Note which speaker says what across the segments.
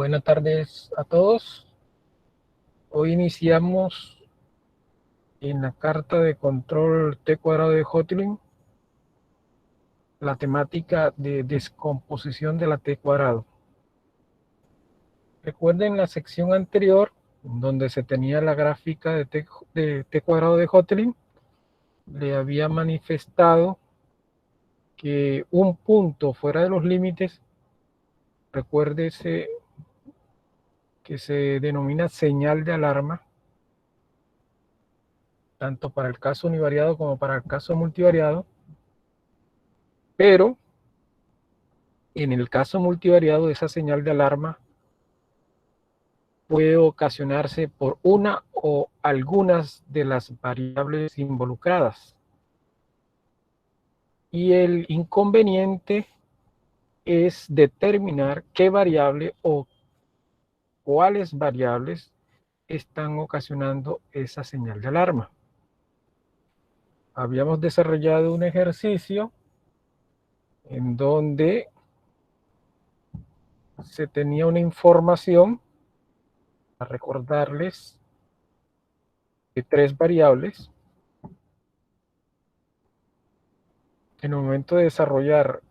Speaker 1: Buenas tardes a todos. Hoy iniciamos en la carta de control T cuadrado de Hotelling la temática de descomposición de la T cuadrado. Recuerden la sección anterior donde se tenía la gráfica de T cuadrado de Hotelling. Le había manifestado que un punto fuera de los límites, recuérdese que se denomina señal de alarma, tanto para el caso univariado como para el caso multivariado, pero en el caso multivariado esa señal de alarma puede ocasionarse por una o algunas de las variables involucradas. Y el inconveniente es determinar qué variable o cuáles variables están ocasionando esa señal de alarma. Habíamos desarrollado un ejercicio en donde se tenía una información, a recordarles, de 3 variables. En el momento de desarrollar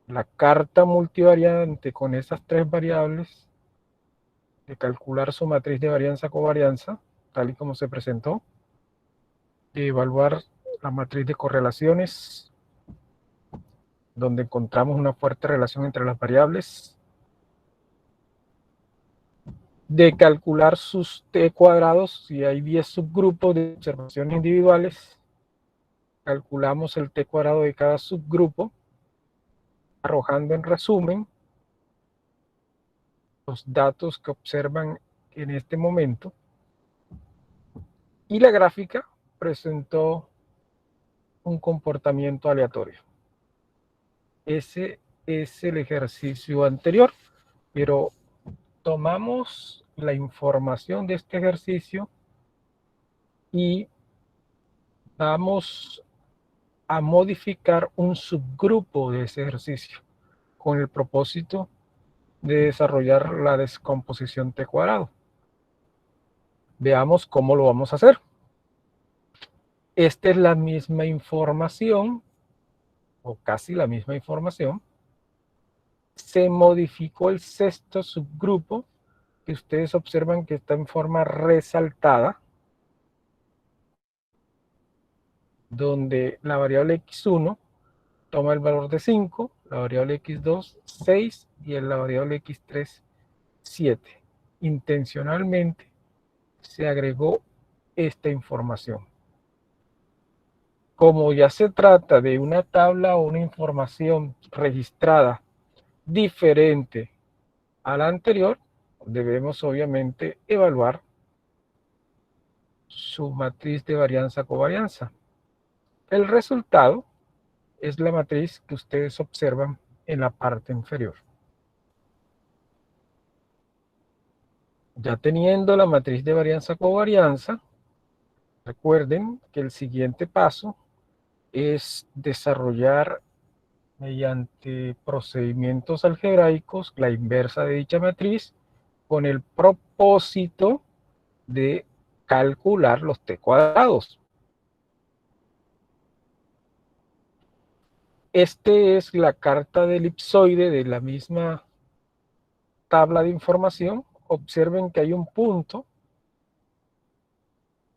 Speaker 1: la carta multivariante con esas 3 variables, de calcular su matriz de varianza-covarianza, tal y como se presentó, de evaluar la matriz de correlaciones, donde encontramos una fuerte relación entre las variables, de calcular sus T cuadrados, si hay 10 subgrupos de observaciones individuales, calculamos el T cuadrado de cada subgrupo, arrojando en resumen los datos que observan en este momento, y la gráfica presentó un comportamiento aleatorio. Ese es el ejercicio anterior, pero tomamos la información de este ejercicio y vamos a modificar un subgrupo de ese ejercicio con el propósito de desarrollar la descomposición T cuadrado. Veamos cómo lo vamos a hacer. Esta es la misma información, o casi la misma información. Se modificó el sexto subgrupo, que ustedes observan que está en forma resaltada, donde la variable x1 toma el valor de 5, la variable x2, 6 y la variable x3, 7. Intencionalmente se agregó esta información. Como ya se trata de una tabla o una información registrada diferente a la anterior, debemos obviamente evaluar su matriz de varianza-covarianza. El resultado es la matriz que ustedes observan en la parte inferior. Ya teniendo la matriz de varianza-covarianza, recuerden que el siguiente paso es desarrollar mediante procedimientos algebraicos la inversa de dicha matriz con el propósito de calcular los T cuadrados. Este es la carta de elipsoide de la misma tabla de información. Observen que hay un punto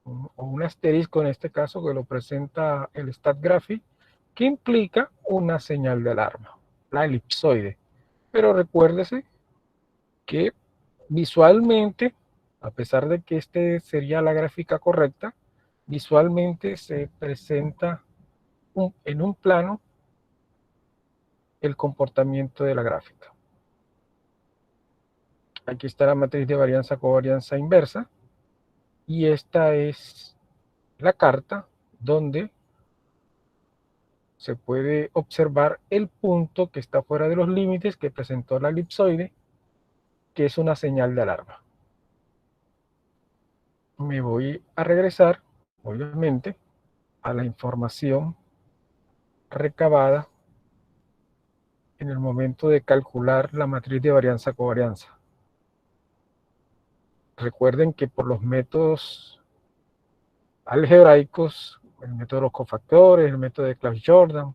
Speaker 1: o un asterisco en este caso que lo presenta el StatGraphic, que implica una señal de alarma, la elipsoide. Pero recuérdese que visualmente, a pesar de que este sería la gráfica correcta, visualmente se presenta en un plano el comportamiento de la gráfica. Aquí está la matriz de varianza-covarianza inversa, y esta es la carta donde se puede observar el punto que está fuera de los límites que presentó la elipsoide, que es una señal de alarma. Me voy a regresar, obviamente, a la información recabada en el momento de calcular la matriz de varianza-covarianza. Recuerden que por los métodos algebraicos, el método de los cofactores, el método de Cauchy-Jordan,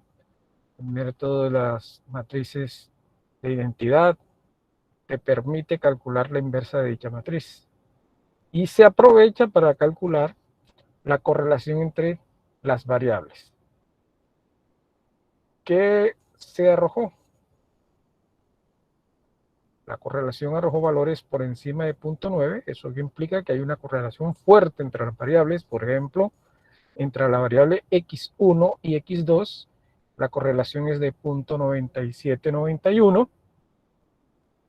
Speaker 1: el método de las matrices de identidad, te permite calcular la inversa de dicha matriz. Y se aprovecha para calcular la correlación entre las variables. ¿Qué se arrojó? La correlación arrojó valores por encima de 0.9, eso implica que hay una correlación fuerte entre las variables, por ejemplo, entre la variable x1 y x2, la correlación es de 0.9791,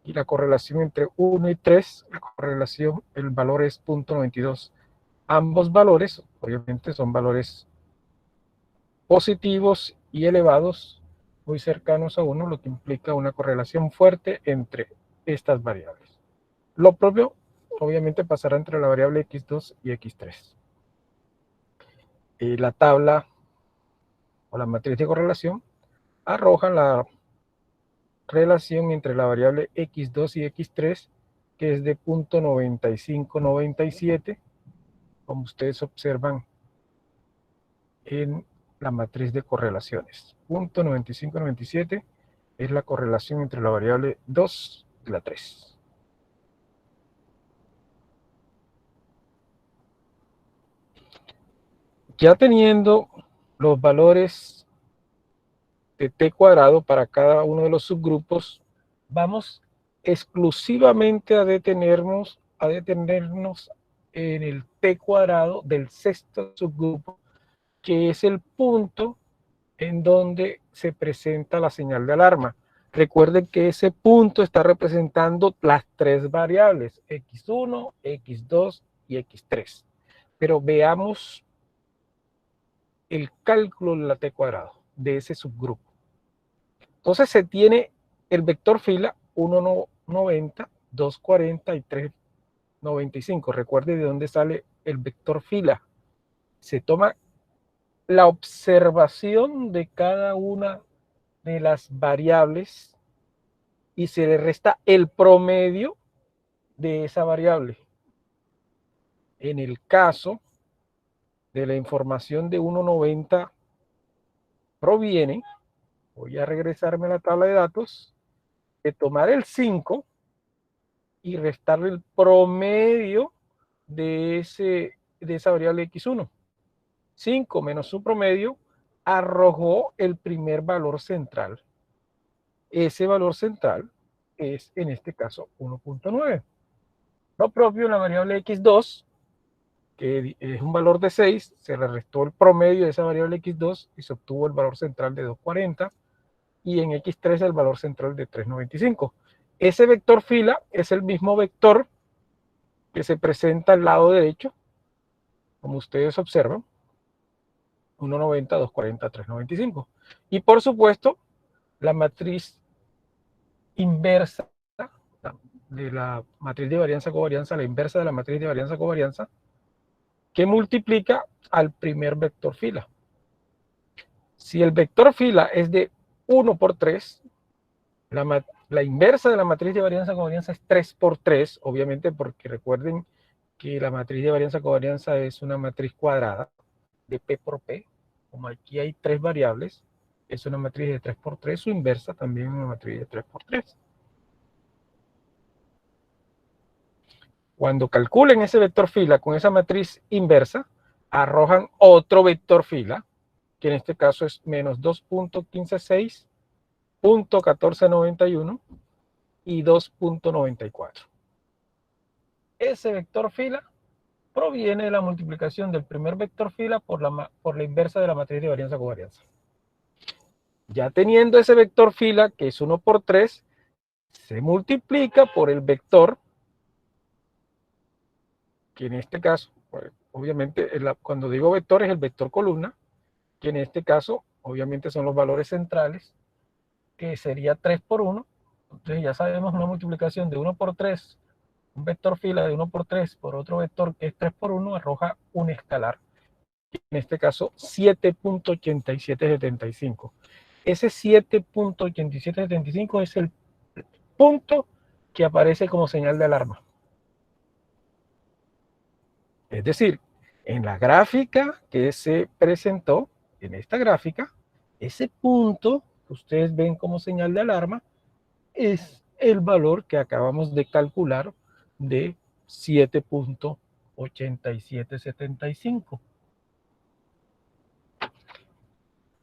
Speaker 1: y la correlación entre 1 y 3, la correlación, el valor es 0.92. Ambos valores, obviamente, son valores positivos y elevados, muy cercanos a 1, lo que implica una correlación fuerte entre estas variables. Lo propio, obviamente, pasará entre la variable x2 y x3. La tabla o la matriz de correlación arroja la relación entre la variable x2 y x3, que es de 0.9597, como ustedes observan en la matriz de correlaciones. 0.9597 es la correlación entre la variable 2 y la 3. Ya teniendo los valores de t cuadrado para cada uno de los subgrupos, vamos exclusivamente a detenernos en el t cuadrado del sexto subgrupo, que es el punto en donde se presenta la señal de alarma. Recuerden que ese punto está representando las tres variables, x1, x2 y x3. Pero veamos el cálculo de la t cuadrado, de ese subgrupo. Entonces se tiene el vector fila 1,90, 2,40 y 3,95. Recuerde de dónde sale el vector fila. Se toma la observación de cada una de las variables y se le resta el promedio de esa variable. En el caso de la información de 1,90 proviene, voy a regresarme a la tabla de datos, de tomar el 5 y restarle el promedio de esa variable x1. 5 menos su promedio arrojó el primer valor central. Ese valor central es, en este caso, 1.9. Lo propio en la variable x2, que es un valor de 6, se le restó el promedio de esa variable x2 y se obtuvo el valor central de 2.40, y en x3 el valor central de 3.95. Ese vector fila es el mismo vector que se presenta al lado derecho, como ustedes observan, 1,90, 2,40, 3,95. Y por supuesto, la matriz inversa de la matriz de varianza-covarianza, la inversa de la matriz de varianza-covarianza, que multiplica al primer vector fila. Si el vector fila es de 1 por 3, la inversa de la matriz de varianza-covarianza es 3 por 3, obviamente porque recuerden que la matriz de varianza-covarianza es una matriz cuadrada de P por P. Como aquí hay tres variables, es una matriz de 3 por 3, su inversa también es una matriz de 3 por 3. Cuando calculen ese vector fila con esa matriz inversa, arrojan otro vector fila, que en este caso es menos 2.156, 0.1491 y 2.94. Ese vector fila proviene de la multiplicación del primer vector fila por la inversa de la matriz de varianza-covarianza. Ya teniendo ese vector fila, que es 1 por 3, se multiplica por el vector, que en este caso, pues, obviamente, cuando digo vector es el vector columna, que en este caso, obviamente, son los valores centrales, que sería 3 por 1. Entonces ya sabemos una multiplicación de 1 por 3, un vector fila de 1 por 3 por otro vector que es 3 por 1, arroja un escalar. En este caso, 7.8775. ese 7.8775 es el punto que aparece como señal de alarma. Es decir, en la gráfica que se presentó, en esta gráfica, ese punto que ustedes ven como señal de alarma es el valor que acabamos de calcular de 7.8775.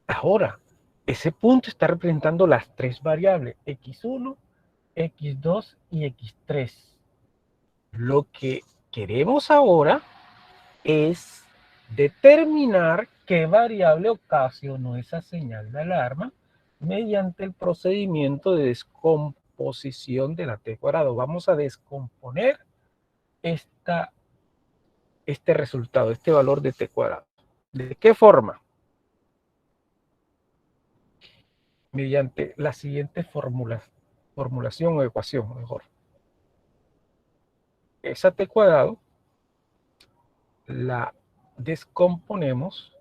Speaker 1: Ahora, ese punto está representando las tres variables, x1, x2 y x3. Lo que queremos ahora es determinar qué variable ocasionó esa señal de alarma mediante el procedimiento de descomposición de la t cuadrado. Vamos a descomponer este resultado, este valor de t cuadrado. ¿De qué forma? Mediante la siguiente formulación o ecuación, mejor. Esa t cuadrado la descomponemos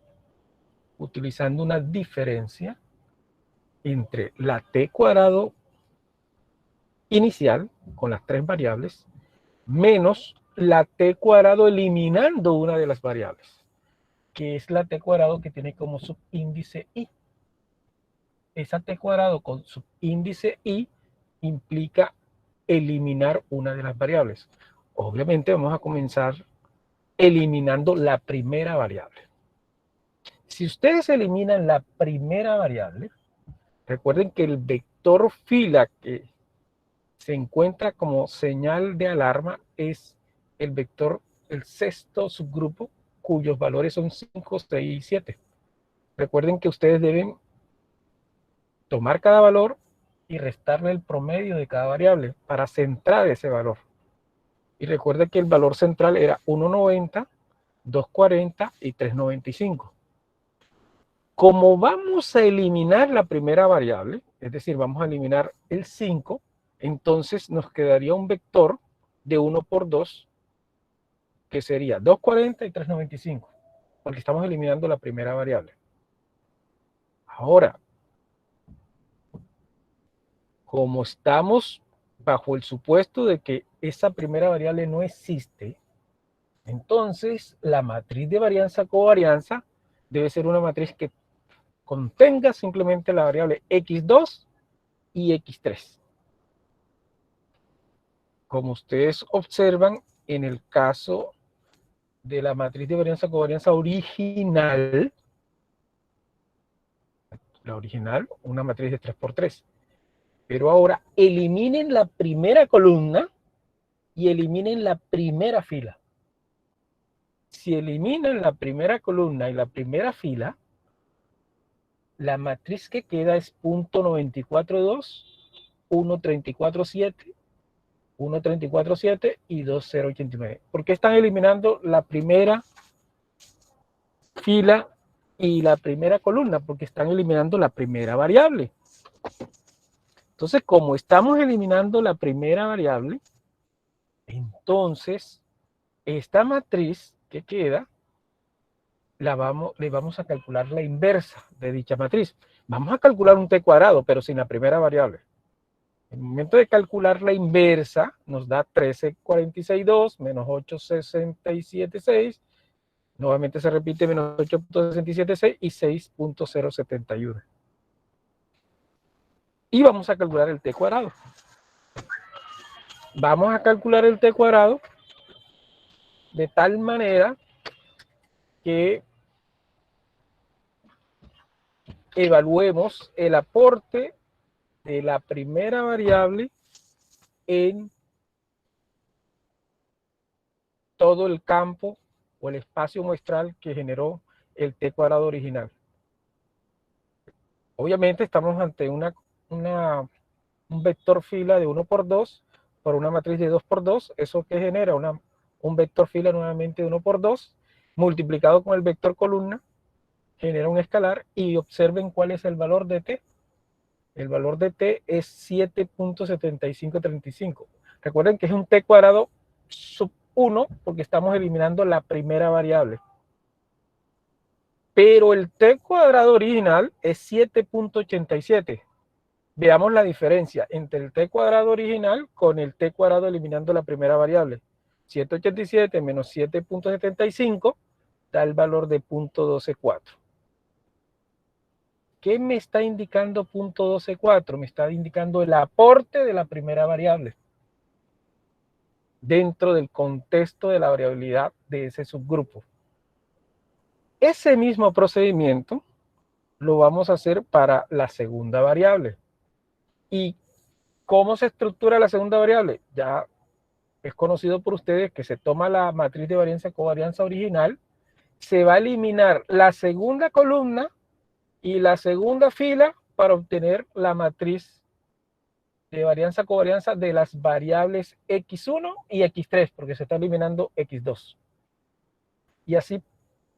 Speaker 1: utilizando una diferencia entre la t cuadrado inicial con las tres variables menos la t cuadrado eliminando una de las variables, que es la t cuadrado que tiene como subíndice i. Esa t cuadrado con subíndice i implica eliminar una de las variables. Obviamente vamos a comenzar eliminando la primera variable. Si ustedes eliminan la primera variable, recuerden que el vector fila que se encuentra como señal de alarma es el vector, el sexto subgrupo, cuyos valores son 5, 6 y 7. Recuerden que ustedes deben tomar cada valor y restarle el promedio de cada variable para centrar ese valor. Y recuerden que el valor central era 1.90, 2.40 y 3.95. Como vamos a eliminar la primera variable, es decir, vamos a eliminar el 5, entonces nos quedaría un vector de 1 por 2, que sería 2.40 y 3.95, porque estamos eliminando la primera variable. Ahora, como estamos bajo el supuesto de que esa primera variable no existe, entonces la matriz de varianza-covarianza debe ser una matriz que contenga simplemente la variable x2 y x3. Como ustedes observan, en el caso de la matriz de varianza-covarianza original, la original, una matriz de 3x3. Pero ahora eliminen la primera columna y eliminen la primera fila. Si eliminan la primera columna y la primera fila, la matriz que queda es 0.942, 1.347, 1.347 y 2.089. ¿Por qué están eliminando la primera fila y la primera columna? Porque están eliminando la primera variable. Entonces, como estamos eliminando la primera variable, entonces esta matriz que queda, le vamos a calcular la inversa de dicha matriz. Vamos a calcular un t cuadrado, pero sin la primera variable. En el momento de calcular la inversa, nos da 13.46.2 menos 8.67.6. Nuevamente se repite menos 8.67.6 y 6.071. Y vamos a calcular el t cuadrado. Vamos a calcular el t cuadrado de tal manera que evaluemos el aporte de la primera variable en todo el campo o el espacio muestral que generó el t cuadrado original. Obviamente estamos ante un vector fila de 1 por 2 por una matriz de 2 por 2, eso que genera un vector fila nuevamente de 1 por 2, multiplicado con el vector columna, genera un escalar, y observen cuál es el valor de t. El valor de t es 7.7535. Recuerden que es un t cuadrado sub 1 porque estamos eliminando la primera variable. pero el t cuadrado original es 7.87. Veamos la diferencia entre el t cuadrado original con el t cuadrado eliminando la primera variable. 787 menos 7.75 da el valor de 0.124. ¿Qué me está indicando 0.124? Me está indicando el aporte de la primera variable dentro del contexto de la variabilidad de ese subgrupo. Ese mismo procedimiento lo vamos a hacer para la segunda variable. ¿Y cómo se estructura la segunda variable? Ya es conocido por ustedes que se toma la matriz de varianza covarianza original, se va a eliminar la segunda columna y la segunda fila para obtener la matriz de varianza covarianza de las variables x1 y x3, porque se está eliminando x2. Y así,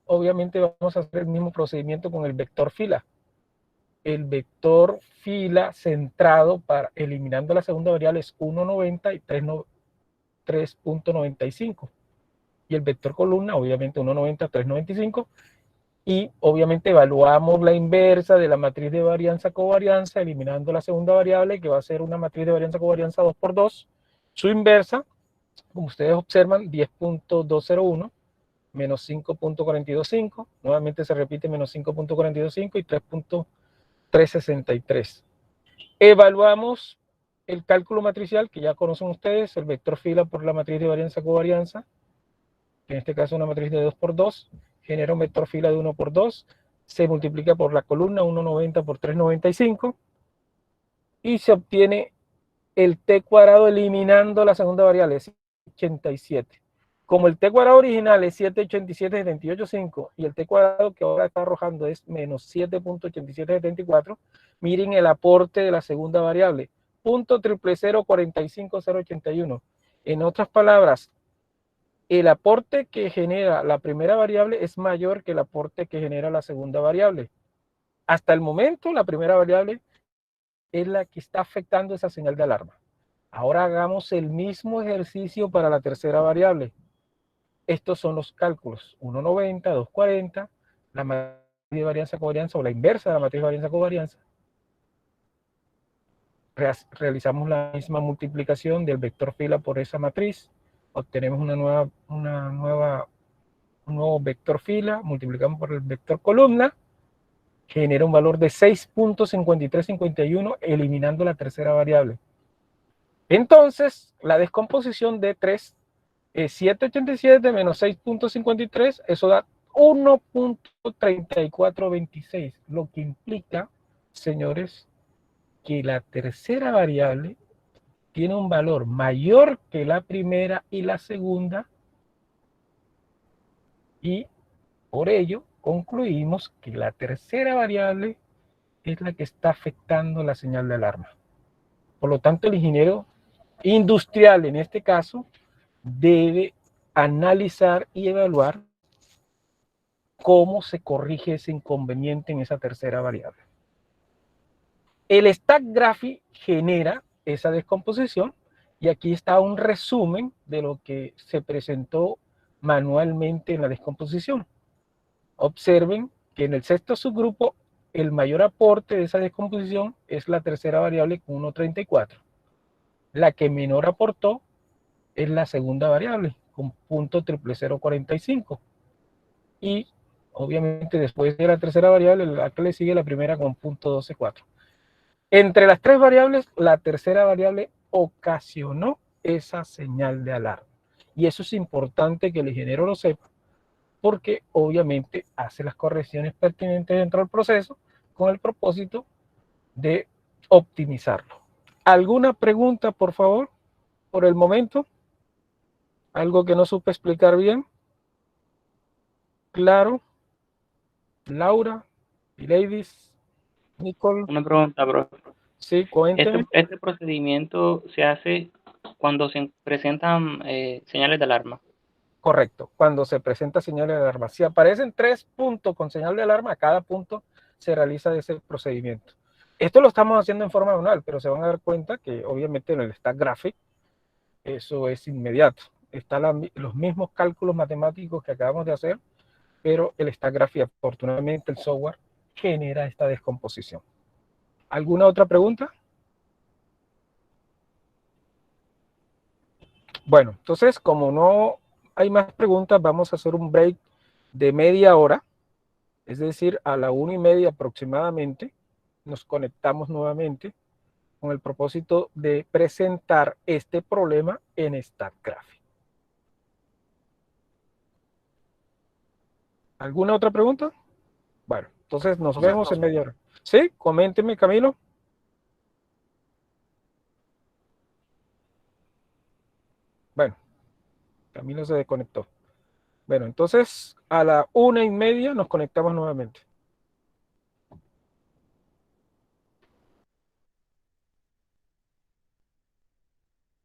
Speaker 1: obviamente, vamos a hacer el mismo procedimiento con el vector fila. El vector fila centrado para eliminando la segunda variable es 1,90 y 3.95. Y el vector columna, obviamente, 1,90, 3,95. Y obviamente evaluamos la inversa de la matriz de varianza covarianza, eliminando la segunda variable, que va a ser una matriz de varianza covarianza 2 por 2. Su inversa, como ustedes observan, 10.201 menos 5.425. Nuevamente se repite menos 5.425 y 3.363. Evaluamos el cálculo matricial, que ya conocen ustedes, el vector fila por la matriz de varianza covarianza, que en este caso es una matriz de 2 por 2, genera un vector fila de 1 por 2, se multiplica por la columna 1,90 por 3,95 y se obtiene el t cuadrado eliminando la segunda variable, es 87. Como el t cuadrado original es 787,785 y el t cuadrado que ahora está arrojando es menos 7.8774, miren el aporte de la segunda variable, 0.000045081. En otras palabras, el aporte que genera la primera variable es mayor que el aporte que genera la segunda variable. Hasta el momento, la primera variable es la que está afectando esa señal de alarma. Ahora hagamos el mismo ejercicio para la tercera variable. Estos son los cálculos: 1,90, 2,40, la matriz de varianza covarianza o la inversa de la matriz de varianza covarianza. Realizamos la misma multiplicación del vector fila por esa matriz, obtenemos un nuevo vector fila, multiplicamos por el vector columna, genera un valor de 6.5351, eliminando la tercera variable. Entonces, la descomposición de 3 es 787 menos 6.53, eso da 1.3426, lo que implica, señores, que la tercera variable tiene un valor mayor que la primera y la segunda, y por ello concluimos que la tercera variable es la que está afectando la señal de alarma. Por lo tanto, el ingeniero industrial, en este caso, debe analizar y evaluar cómo se corrige ese inconveniente en esa tercera variable. El stack graphy genera esa descomposición y aquí está un resumen de lo que se presentó manualmente en la descomposición. Observen que en el sexto subgrupo el mayor aporte de esa descomposición es la tercera variable con 1,34. La que menor aportó es la segunda variable con 0.00045. Y obviamente después de la tercera variable, la que le sigue la primera con 0.124. Entre las tres variables, la tercera variable ocasionó esa señal de alarma. Y eso es importante que el ingeniero lo sepa, porque obviamente hace las correcciones pertinentes dentro del proceso con el propósito de optimizarlo. ¿Alguna pregunta, por favor, por el momento? ¿Algo que no supe explicar bien? Claro. Laura, Ladies, Nicole.
Speaker 2: Una pregunta, bro.
Speaker 1: Sí, cuénteme.
Speaker 2: Este procedimiento se hace cuando se presentan señales de alarma.
Speaker 1: Correcto, cuando se presenta señal de alarma. Si aparecen 3 puntos con señal de alarma, cada punto se realiza ese procedimiento. Esto lo estamos haciendo en forma manual, pero se van a dar cuenta que obviamente en el Stack Graphic eso es inmediato. Están los mismos cálculos matemáticos que acabamos de hacer, pero el StatGraphy, afortunadamente, el software genera esta descomposición. ¿Alguna otra pregunta? Bueno, entonces, como no hay más preguntas, vamos a hacer un break de media hora, es decir, a la 1:30 aproximadamente, nos conectamos nuevamente con el propósito de presentar este problema en StatGraphy. ¿Alguna otra pregunta? Bueno, entonces nos vemos en media hora. ¿Sí? Coménteme, Camilo. Bueno, Camilo se desconectó. Bueno, entonces a la 1:30 nos conectamos nuevamente.